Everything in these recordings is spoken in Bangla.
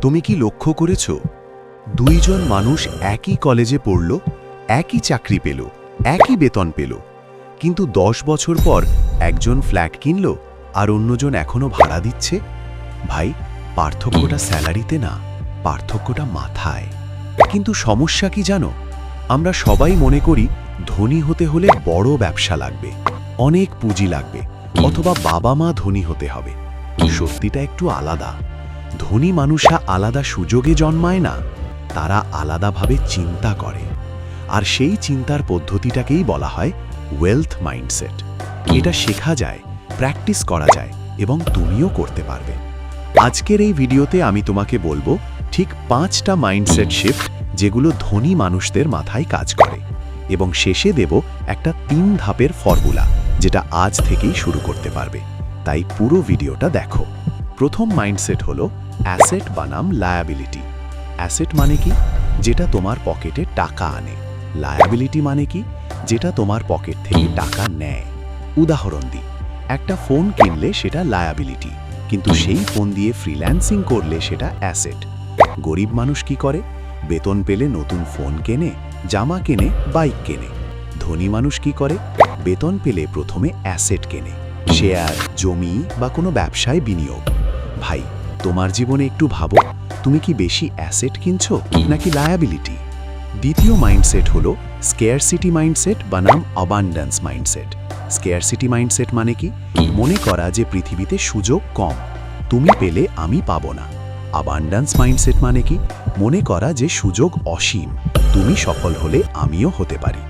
তুমি কি লক্ষ্য করেছ, দুইজন মানুষ একই কলেজে পড়ল, একই চাকরি পেল, একই বেতন পেল, কিন্তু 10 বছর পর একজন ফ্ল্যাট কিনল আর অন্যজন এখনো ভাড়া দিচ্ছে? ভাই, পার্থক্যটা স্যালারিতে না, পার্থক্যটা মাথায়। কিন্তু সমস্যা কি জানো? আমরা সবাই মনে করি ধনী হতে হলে বড় ব্যবসা লাগবে, অনেক পুঁজি লাগবে, অথবা বাবা মা ধনী হতে হবে। সত্যিটা একটু আলাদা। ধনী মানুষরা আলাদা সুযোগে জন্মায় না, তারা আলাদাভাবে চিন্তা করে। আর সেই চিন্তার পদ্ধতিটাকেই বলা হয় ওয়েলথ মাইন্ডসেট। এটা শেখা যায়, প্র্যাকটিস করা যায়, এবং তুমিও করতে পারবে। আজকের এই ভিডিওতে আমি তোমাকে বলবো ঠিক 5টা মাইন্ডসেট শিফট যেগুলো ধনী মানুষদের মাথায় কাজ করে, এবং শেষে দেব একটা 3 ধাপের ফর্মুলা যেটা আজ থেকেই শুরু করতে পারবে। তাই পুরো ভিডিওটা দেখো। প্রথম মাইন্ডসেট হলো অ্যাসেট বনাম লায়াবিলিটি। অ্যাসেট মানে কি? যেটা তোমার পকেটে টাকা আনে। লায়াবিলিটি মানে কি? যেটা তোমার পকেট থেকে টাকা নেয়। উদাহরণ দিই, একটা ফোন কিনলে সেটা লায়াবিলিটি, কিন্তু সেই ফোন দিয়ে ফ্রিল্যান্সিং করলে সেটা অ্যাসেট। গরিব মানুষ কি করে? বেতন পেলে নতুন ফোন কেনে, জামা কেনে, বাইক কেনে। ধনী মানুষ কি করে? বেতন পেলে প্রথমে অ্যাসেট কেনে, শেয়ার, জমি বা কোনো ব্যবসায় বিনিয়োগ। ভাই, তোমার জীবনে একটু ভাবো, তুমি কি বেশি অ্যাসেট কিনছো নাকি লায়াবিলিটি? দ্বিতীয় মাইন্ডসেট হলো স্কেয়ারসিটি মাইন্ডসেট বনাম অ্যাবান্ড্যান্স মাইন্ডসেট। স্কেয়ারসিটি মাইন্ডসেট মানে কি? মনে করা যে পৃথিবীতে সুযোগ কম, তুমি পেলে আমি পাবো না। অ্যাবান্ড্যান্স মাইন্ডসেট মানে কি? মনে করা যে সুযোগ অসীম, তুমি সফল হলে আমিও হতে পারি।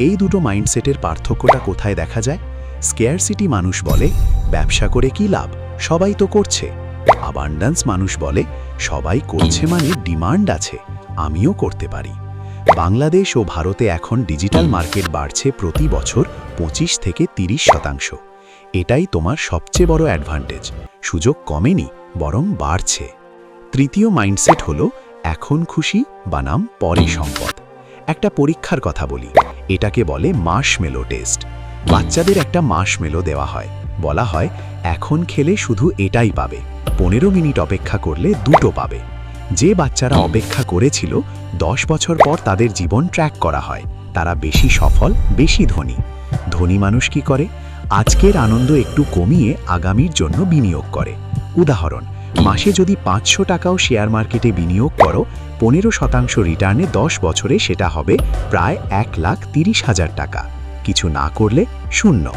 এই দুটো মাইন্ডসেটের পার্থক্যটা কোথায় দেখা যায়? স্কেয়ারসিটি মানুষ বলে ব্যবসা করে কি লাভ, সবাই তো করছে। অ্যাবান্ড্যান্স মানুষ বলে সবাই করছে মানে ডিমান্ড আছে, আমিও করতে পারি। বাংলাদেশ ও ভারতে এখন ডিজিটাল মার্কেট বাড়ছে প্রতি বছর 25 থেকে 30%। এটাই তোমার সবচেয়ে বড় অ্যাডভান্টেজ। সুযোগ কমেনি, বরং বাড়ছে। তৃতীয় মাইন্ডসেট হলো এখন খুশি বনাম পরে সম্পদ। একটা পরীক্ষার কথা বলি, এটাকে বলে মার্শমেলো টেস্ট। বাচ্চাদের একটা মার্শমেলো দেওয়া হয়, বলা হয় এখন খেলে শুধু এটাই পাবে, 15 মিনিট অপেক্ষা করলে 2টো পাবে। যে বাচ্চারা অপেক্ষা করেছিল 10 বছর পর তাদের জীবন ট্র্যাক করা হয়, তারা বেশি সফল, বেশি ধনী। ধনী মানুষ কি করে? আজকের আনন্দ একটু কমিয়ে আগামীর জন্য বিনিয়োগ করে। উদাহরণ, মাসে যদি 500 টাকাও শেয়ার মার্কেটে বিনিয়োগ করো, 15% রিটার্নে 10 বছরে সেটা হবে প্রায় 1,30,000 টাকা। কিছু না করলে 0।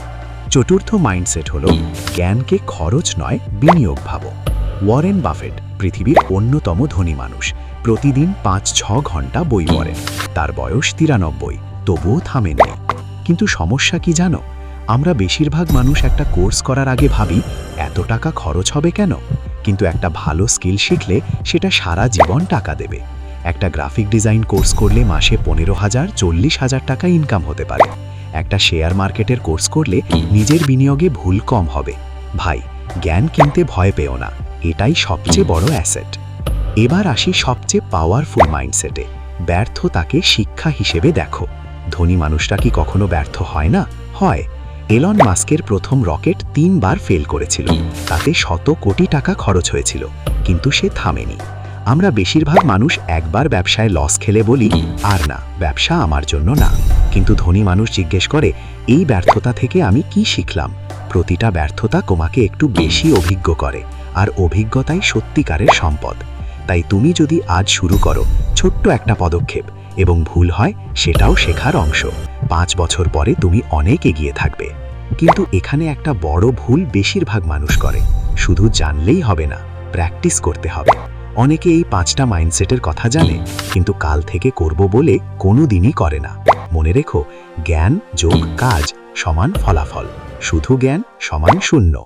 চতুর্থ মাইন্ডসেট হলো জ্ঞানকে খরচ নয়, বিনিয়োগ ভাবো। ওয়ারেন বাফেট পৃথিবীর অন্যতম ধনী মানুষ, প্রতিদিন 5-6 ঘন্টা বই পড়েন। তার বয়স 93, তবুও থামেননি। কিন্তু সমস্যা কি জানো? আমরা বেশিরভাগ মানুষ একটা কোর্স করার আগে ভাবি এত টাকা খরচ হবে কেন? কিন্তু একটা ভালো স্কিল শিখলে সেটা সারা জীবন টাকা দেবে। একটা গ্রাফিক ডিজাইন কোর্স করলে মাসে 15,000-40,000 টাকা ইনকাম হতে পারে। একটা শেয়ার মার্কেটের কোর্স করলে নিজের বিনিয়োগে ভুল কম হবে। ভাই, জ্ঞান কিনতে ভয় পেও না, এটাই সবচেয়ে বড় অ্যাসেট। এবার আসি সবচেয়ে পাওয়ারফুল মাইন্ডসেটে, ব্যর্থতাকে শিক্ষা হিসেবে দেখো। ধনী মানুষরা কি কখনো ব্যর্থ হয় না? হয়। এলন মাস্কের প্রথম রকেট 3 বার ফেল করেছিল, তাতে শত কোটি টাকা খরচ হয়েছিল, কিন্তু সে থামেনি। আমরা বেশিরভাগ মানুষ একবার ব্যবসায় লস খেলে বলি আর না, ব্যবসা আমার জন্য না। কিন্তু ধনী মানুষ জিজ্ঞেস করে এই ব্যর্থতা থেকে আমি কি শিখলাম? প্রতিটা ব্যর্থতা তোমাকে একটু বেশি অভিজ্ঞ করে, আর অভিজ্ঞতাই সত্যিকারের সম্পদ। তাই তুমি যদি আজ শুরু করো ছোট্ট একটা পদক্ষেপ, এবং ভুল হয় সেটাও শেখার অংশ, 5 বছর পরে তুমি অনেক এগিয়ে থাকবে। কিন্তু এখানে একটা বড় ভুল বেশিরভাগ মানুষ করে, শুধু জানলেই হবে না, প্র্যাকটিস করতে হবে। অনেকে এই 5টা মাইন্ডসেটের কথা জানে, কিন্তু কাল থেকে করব বলে কোনো দিনই করে না। মনে রেখো, জ্ঞান যোগ কাজ সমান ফলাফল, শুধু জ্ঞান সমান 0।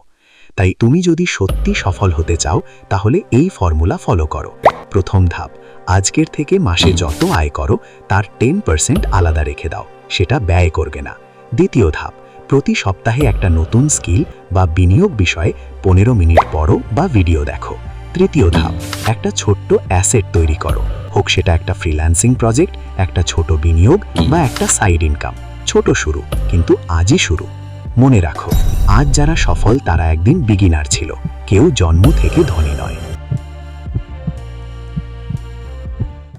তাই তুমি যদি সত্যি সফল হতে চাও, তাহলে এই ফর্মুলা ফলো করো। প্রথম ধাপ, আজকের থেকে মাসে যত আয় করো তার 10% আলাদা রেখে দাও, সেটা ব্যয় করবে না। দ্বিতীয় ধাপ, প্রতি সপ্তাহে একটা নতুন স্কিল বা বিনিয়োগ বিষয়ে 15 মিনিট পড়ো বা ভিডিও দেখো। তৃতীয় ধাপ, একটা ছোট্ট অ্যাসেট তৈরি করো, হোক সেটা একটা ফ্রিল্যান্সিং প্রজেক্ট, একটা ছোট বিনিয়োগ বা একটা সাইড ইনকাম। ছোট শুরু, কিন্তু আজই শুরু। মনে রাখো, আজ যারা সফল তারা একদিন বিগিনার ছিল, কেউ জন্ম থেকে ধনী নয়।